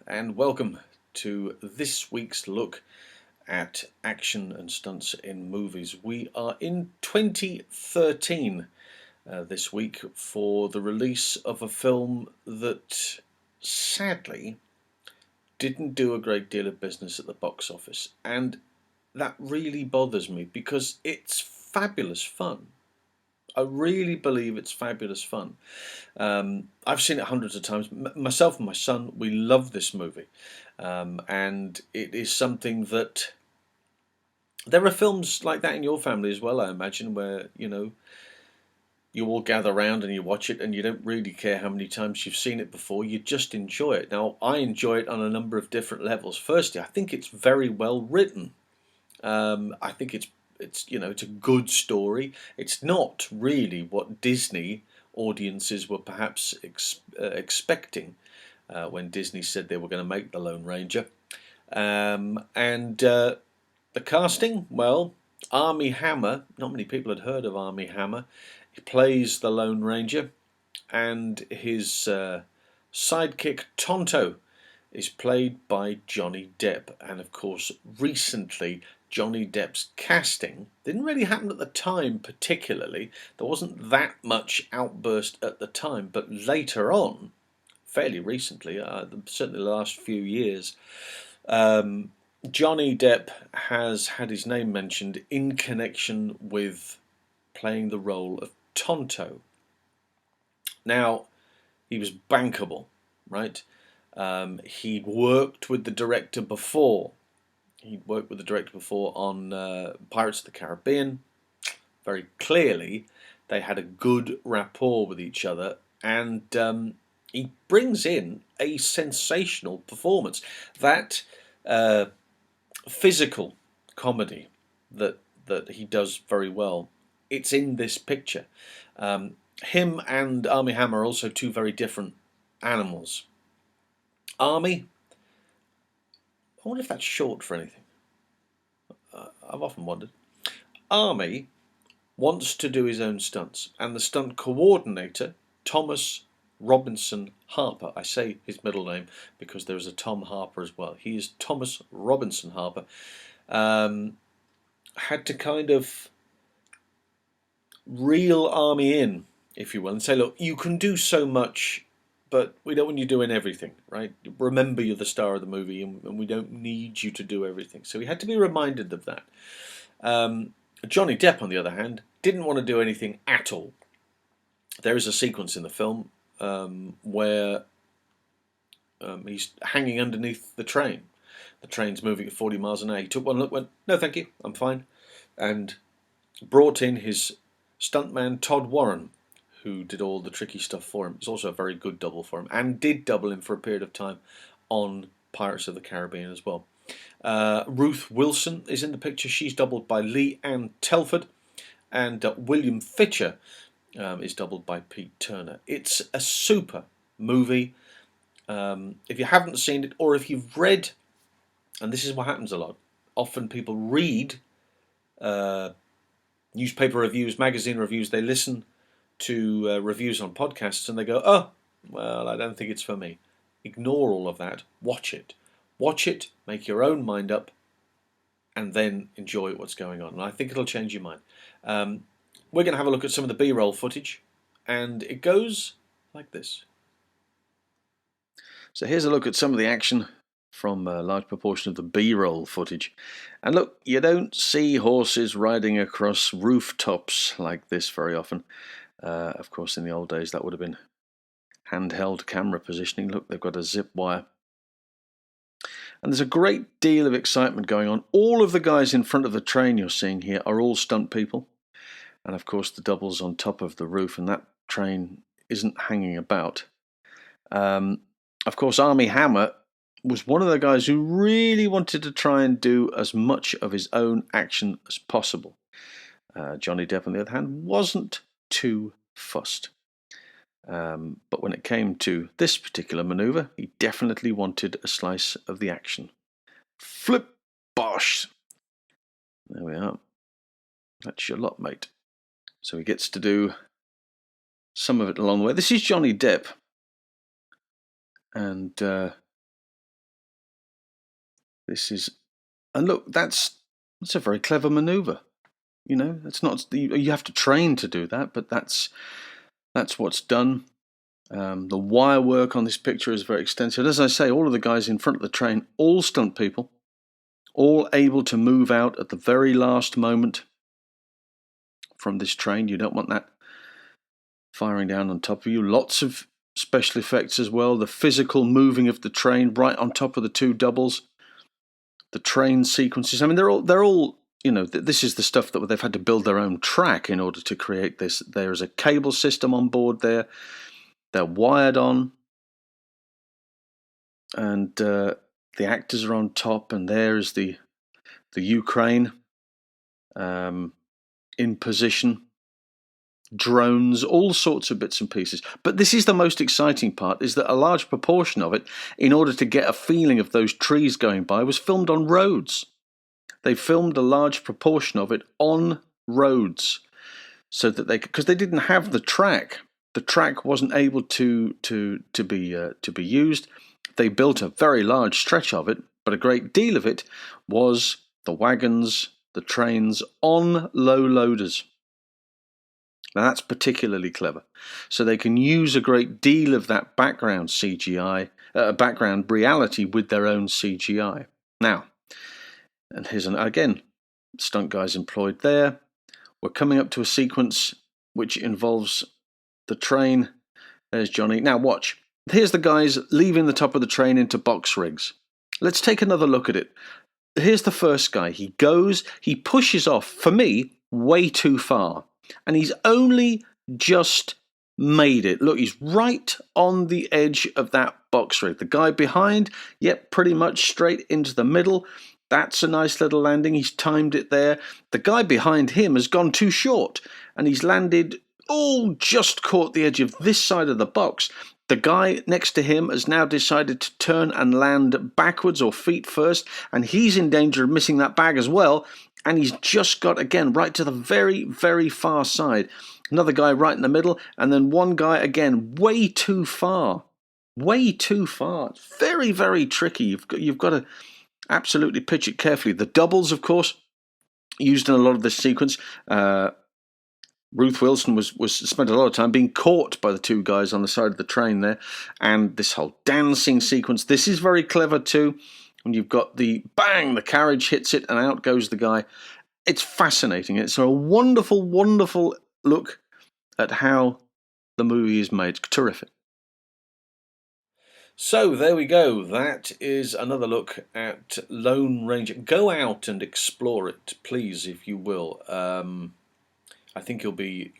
and welcome to this week's look at action and stunts in movies. We are in 2013 this week for the release of a film that sadly didn't do a great deal of business at the box office, and that really bothers me because it's fabulous fun. I really believe it's fabulous fun. I've seen it hundreds of times. Myself and my son, we love this movie. And it is something that there are films like that in your family as well, I imagine, where you all gather around and you watch it and you don't really care how many times you've seen it before. You just enjoy it. Now, I enjoy it on a number of different levels. Firstly, I think it's very well written. I think it's a good story. It's not really what Disney audiences were perhaps expecting when Disney said they were going to make the Lone Ranger. And the casting, well, Armie Hammer. Not many people had heard of Armie Hammer. He plays the Lone Ranger, and his sidekick Tonto is played by Johnny Depp. And of course, recently Johnny Depp's casting didn't really happen at the time particularly. There wasn't that much outburst at the time, but later on, fairly recently, certainly the last few years, Johnny Depp has had his name mentioned in connection with playing the role of Tonto. Now, he was bankable, right? He'd worked with the director before. He'd worked with the director before on Pirates of the Caribbean. Very clearly, they had a good rapport with each other, and he brings in a sensational performance. That physical comedy that he does very well, it's in this picture. Him and Armie Hammer are also two very different animals. Armie, I wonder if that's short for anything. I've often wondered. Armie wants to do his own stunts, and the stunt coordinator, Thomas Robinson Harper, I say his middle name because there is a Tom Harper as well. He is Thomas Robinson Harper. Had to kind of reel Armie in, if you will, and say, look, you can do so much, but we don't want you doing everything, right? Remember, you're the star of the movie, and we don't need you to do everything. So he had to be reminded of that. Johnny Depp, on the other hand, didn't want to do anything at all. There is a sequence in the film where he's hanging underneath the train. The train's moving at 40 miles an hour. He took one look, went, no, thank you, I'm fine, and brought in his stuntman Todd Warren, who did all the tricky stuff for him. It's also a very good double for him, and did double him for a period of time on Pirates of the Caribbean as well. Ruth Wilson is in the picture. She's doubled by Lee Ann Telford, and William Fitcher is doubled by Pete Turner. It's a super movie. If you haven't seen it, or if you've read, and this is what happens a lot, often people read newspaper reviews, magazine reviews, they listen to reviews on podcasts and they go, oh, well, I don't think it's for me. Ignore all of that. Watch it. Watch it, make your own mind up, and then enjoy what's going on. And I think it'll change your mind. We're going to have a look at some of the B-roll footage, and it goes like this. So here's a look at some of the action from a large proportion of the B-roll footage. And look, you don't see horses riding across rooftops like this very often. Of course, in the old days, that would have been handheld camera positioning. Look, they've got a zip wire. And there's a great deal of excitement going on. All of the guys in front of the train you're seeing here are all stunt people. And of course, the double's on top of the roof, and that train isn't hanging about. Of course, Armie Hammer was one of the guys who really wanted to try and do as much of his own action as possible. Johnny Depp, on the other hand, wasn't too fussed. But when it came to this particular manoeuvre, he definitely wanted a slice of the action. Flip bosh! There we are. That's your lot, mate. So he gets to do some of it along the way. This is Johnny Depp. And This is, and look, that's a very clever maneuver. You know, that's not, you have to train to do that, but that's what's done. The wire work on this picture is very extensive. As I say, all of the guys in front of the train, all stunt people, all able to move out at the very last moment from this train. You don't want that firing down on top of you. Lots of special effects as well. The physical moving of the train right on top of the two doubles. The train sequences. I mean, they're all. You know, this is the stuff that they've had to build their own track in order to create this. There is a cable system on board there. They're wired on, and the actors are on top. And there is the Ukraine in position. Drones, all sorts of bits and pieces. But this is the most exciting part, is that a large proportion of it, in order to get a feeling of those trees going by, was filmed on roads. They filmed a large proportion of it on roads, so that because they didn't have the track. The track wasn't able to be used. They built a very large stretch of it, but a great deal of it was the wagons, the trains on low loaders. Now that's particularly clever. So they can use a great deal of that background CGI, background reality with their own CGI. Now, and here's again, stunt guys employed there. We're coming up to a sequence which involves the train. There's Johnny. Now watch. Here's the guys leaving the top of the train into box rigs. Let's take another look at it. Here's the first guy. He pushes off, for me, way too far. And he's only just made it. Look, he's right on the edge of that box rig. The guy behind, yep, pretty much straight into the middle. That's a nice little landing. He's timed it there. The guy behind him has gone too short, and he's landed just caught the edge of this side of the box. The guy next to him has now decided to turn and land backwards or feet first, and he's in danger of missing that bag as well. And he's just got, again, right to the very, very far side. Another guy right in the middle, and then one guy, again, way too far. Way too far. It's very, very tricky. You've got to absolutely pitch it carefully. The doubles, of course, used in a lot of this sequence. Ruth Wilson was spent a lot of time being caught by the two guys on the side of the train there. And this whole dancing sequence, this is very clever too. And you've got the bang, the carriage hits it, and out goes the guy. It's fascinating. It's a wonderful, wonderful look at how the movie is made. Terrific. So there we go. That is another look at Lone Ranger. Go out and explore it, please, if you will. I think you'll be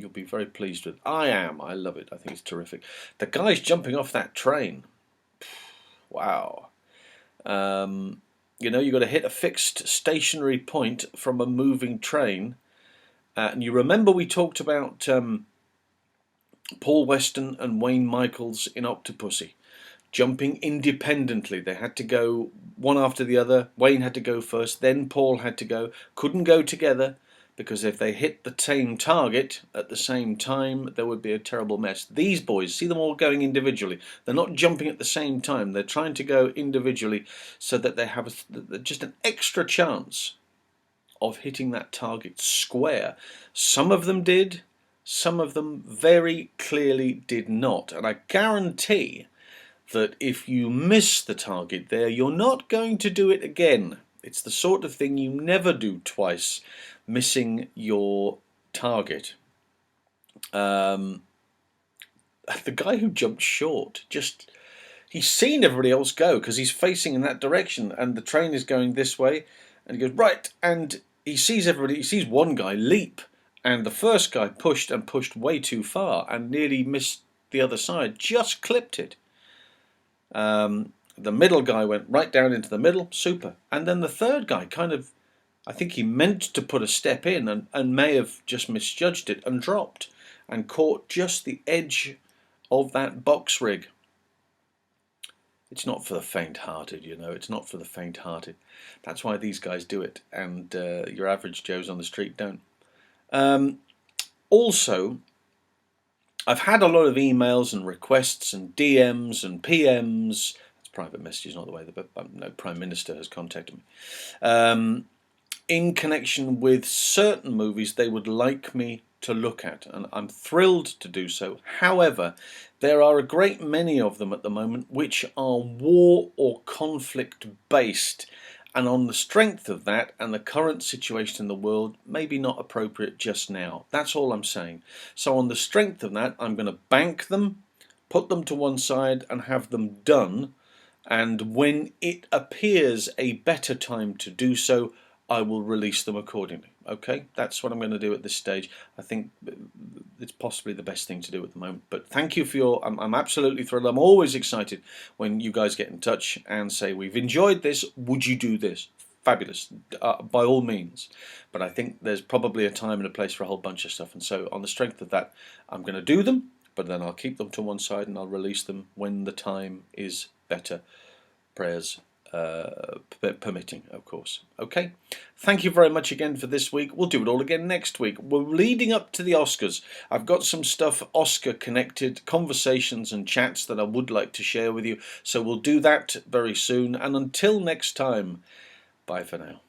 very pleased with it. I am. I love it. I think it's terrific. The guy's jumping off that train. Wow. You know, you've got to hit a fixed stationary point from a moving train. And you remember we talked about Paul Weston and Wayne Michaels in Octopussy, jumping independently. They had to go one after the other. Wayne had to go first, then Paul had to go. Couldn't go together, because if they hit the same target at the same time, there would be a terrible mess. These boys, see them all going individually. They're not jumping at the same time. They're trying to go individually so that they have just an extra chance of hitting that target square. Some of them did. Some of them very clearly did not. And I guarantee that if you miss the target there, you're not going to do it again. It's the sort of thing you never do twice, missing your target. The guy who jumped short, he's seen everybody else go because he's facing in that direction and the train is going this way, and he goes right, and he sees everybody. He sees one guy leap, and the first guy pushed way too far and nearly missed the other side, just clipped it. The middle guy went right down into the middle, super. And then the third guy I think he meant to put a step in and may have just misjudged it and dropped and caught just the edge of that box rig. It's not for the faint-hearted, you know. It's not for the faint-hearted. That's why these guys do it, and your average Joes on the street don't. Also, I've had a lot of emails and requests and DMs and PMs, private messages, not the way the no Prime Minister has contacted me. In connection with certain movies they would like me to look at, and I'm thrilled to do so. However, there are a great many of them at the moment which are war or conflict based, and on the strength of that and the current situation in the world, maybe not appropriate just now. That's all I'm saying. So on the strength of that, I'm going to bank them, put them to one side and have them done, and when it appears a better time to do so, I will release them accordingly. Okay, that's what I'm going to do at this stage. I think it's possibly the best thing to do at the moment. But thank you for your. I'm absolutely thrilled. I'm always excited when you guys get in touch and say, we've enjoyed this. Would you do this? Fabulous, by all means. But I think there's probably a time and a place for a whole bunch of stuff. And so on the strength of that, I'm going to do them. But then I'll keep them to one side and I'll release them when the time is better. Prayers permitting, of course. Okay, thank you very much again for this week. We'll do it all again next week. We're leading up to the Oscars. I've got some stuff Oscar connected, conversations and chats that I would like to share with you, so we'll do that very soon. And until next time, bye for now.